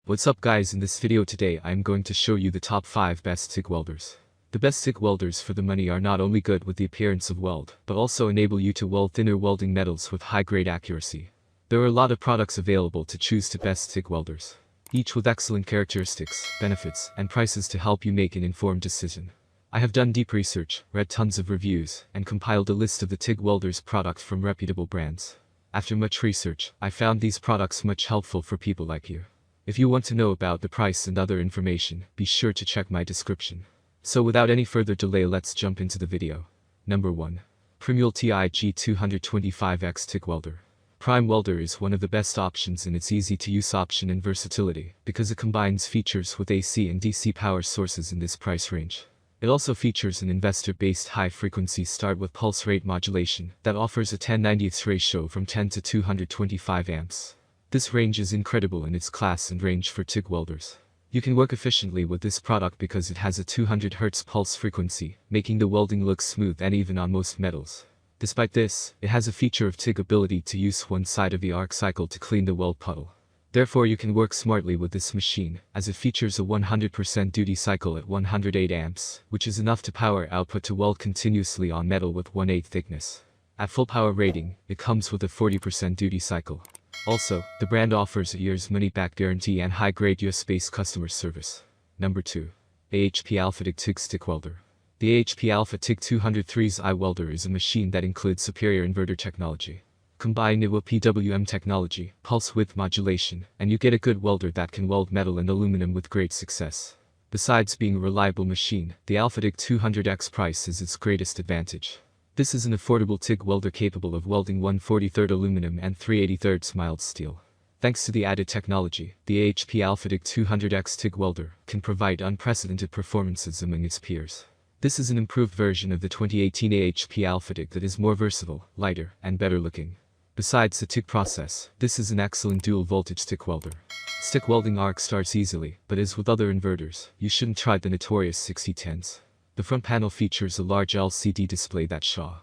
What's up guys, in this video today I am going to show you the top 5 best TIG welders. The best TIG welders for the money are not only good with the appearance of weld, but also enable you to weld thinner welding metals with high grade accuracy. There are a lot of products available to choose to best TIG welders, each with excellent characteristics, benefits, and prices to help you make an informed decision. I have done deep research, read tons of reviews, and compiled a list of the TIG welders products from reputable brands. After much research, I found these products much helpful for people like you. If you want to know about the price and other information, be sure to check my description. So without any further delay, let's jump into the video. Number 1. PRIMEWELD TIG225X TIG Welder. PRIMEWELD is one of the best options in its easy-to-use option and versatility, because it combines features with AC and DC power sources in this price range. It also features an investor-based high-frequency start with pulse rate modulation that offers a 10/90 ratio from 10 to 225 amps. This range is incredible in its class and range for TIG welders. You can work efficiently with this product because it has a 200 Hz pulse frequency, making the welding look smooth and even on most metals. Despite this, it has a feature of TIG ability to use one side of the arc cycle to clean the weld puddle. Therefore you can work smartly with this machine, as it features a 100% duty cycle at 108 amps, which is enough to power output to weld continuously on metal with 1/8 thickness. At full power rating, it comes with a 40% duty cycle. Also, the brand offers a year's money-back guarantee and high-grade US-based customer service. Number 2. AlphaTIG TIG Stick Welder. The AlphaTIG 203𝐬𝐲 welder is a machine that includes superior inverter technology. Combine it with PWM technology, pulse width modulation, and you get a good welder that can weld metal and aluminum with great success. Besides being a reliable machine, the AlphaTIG 200X price is its greatest advantage. This is an affordable TIG welder capable of welding 1/43 aluminum and 3/83 mild steel. Thanks to the added technology, the AlphaTIG 200X TIG welder can provide unprecedented performances among its peers. This is an improved version of the 2018 AlphaTIG that is more versatile, lighter, and better looking. Besides the TIG process, this is an excellent dual voltage stick welder. Stick welding arc starts easily, but as with other inverters, you shouldn't try the notorious 6010s. The front panel features a large LCD display that shows.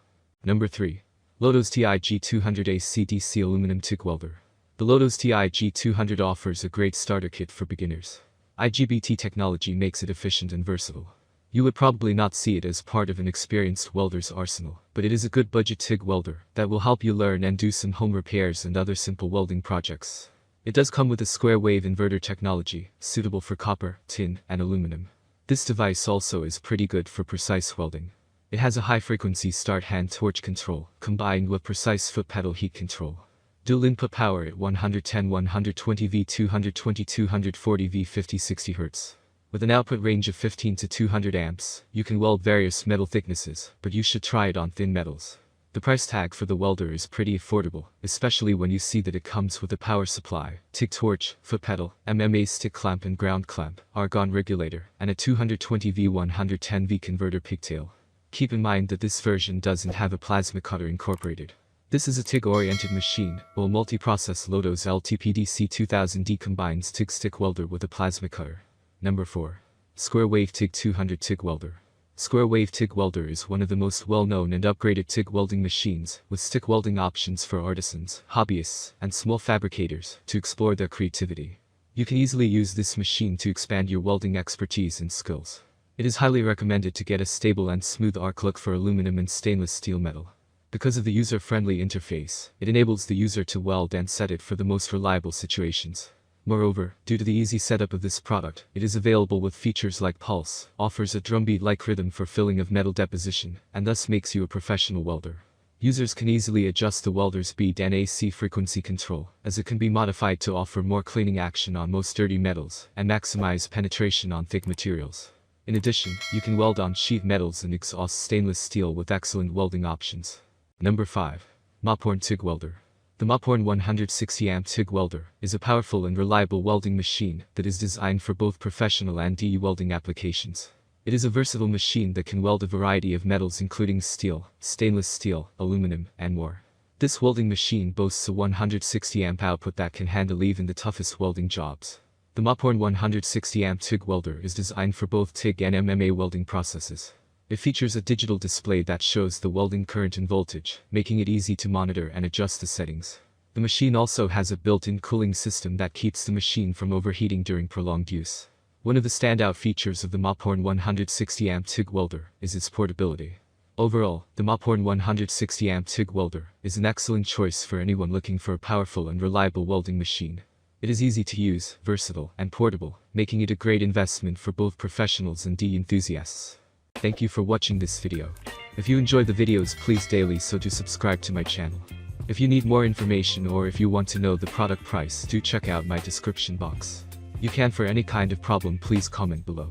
Number 3. LOTOS TIG 200 AC/DC Aluminum TIG Welder. The LOTOS TIG 200 offers a great starter kit for beginners. IGBT technology makes it efficient and versatile. You would probably not see it as part of an experienced welder's arsenal, but it is a good budget TIG welder that will help you learn and do some home repairs and other simple welding projects. It does come with a square wave inverter technology, suitable for copper, tin, and aluminum. This device also is pretty good for precise welding. It has a high-frequency start hand torch control, combined with precise foot pedal heat control. Dual input power at 110/120V, 220/240V, 50/60 Hz. With an output range of 15 to 200 amps, you can weld various metal thicknesses, but you should try it on thin metals. The price tag for the welder is pretty affordable, especially when you see that it comes with a power supply, TIG torch, foot pedal, MMA stick clamp and ground clamp, argon regulator, and a 220V 110V converter pigtail. Keep in mind that this version doesn't have a plasma cutter incorporated. This is a TIG-oriented machine, while multi-process LOTOS LTPDC 2000D combines TIG stick welder with a plasma cutter. Number 4. Square Wave TIG 200 TIG Welder. Square Wave TIG Welder is one of the most well-known and upgraded TIG welding machines, with stick welding options for artisans, hobbyists, and small fabricators to explore their creativity. You can easily use this machine to expand your welding expertise and skills. It is highly recommended to get a stable and smooth arc look for aluminum and stainless steel metal. Because of the user-friendly interface, it enables the user to weld and set it for the most reliable situations. Moreover, due to the easy setup of this product, it is available with features like pulse, offers a drumbeat-like rhythm for filling of metal deposition, and thus makes you a professional welder. Users can easily adjust the welder's speed and AC frequency control, as it can be modified to offer more cleaning action on most dirty metals, and maximize penetration on thick materials. In addition, you can weld on sheet metals and exhaust stainless steel with excellent welding options. Number 5. Mophorn TIG Welder. The Mophorn 160 amp TIG welder is a powerful and reliable welding machine that is designed for both professional and DE welding applications. It is a versatile machine that can weld a variety of metals including steel, stainless steel, aluminum, and more. This welding machine boasts a 160 amp output that can handle even the toughest welding jobs. The Mophorn 160 amp TIG welder is designed for both TIG and MMA welding processes. It features a digital display that shows the welding current and voltage, making it easy to monitor and adjust the settings. The machine also has a built-in cooling system that keeps the machine from overheating during prolonged use. One of the standout features of the Mophorn 160-amp TIG welder is its portability. Overall, the Mophorn 160-amp TIG welder is an excellent choice for anyone looking for a powerful and reliable welding machine. It is easy to use, versatile, and portable, making it a great investment for both professionals and enthusiasts. Thank you for watching this video. If you enjoy the videos, please do subscribe to my channel. If you need more information or if you want to know the product price, do check out my description box. You can for any kind of problem, please comment below.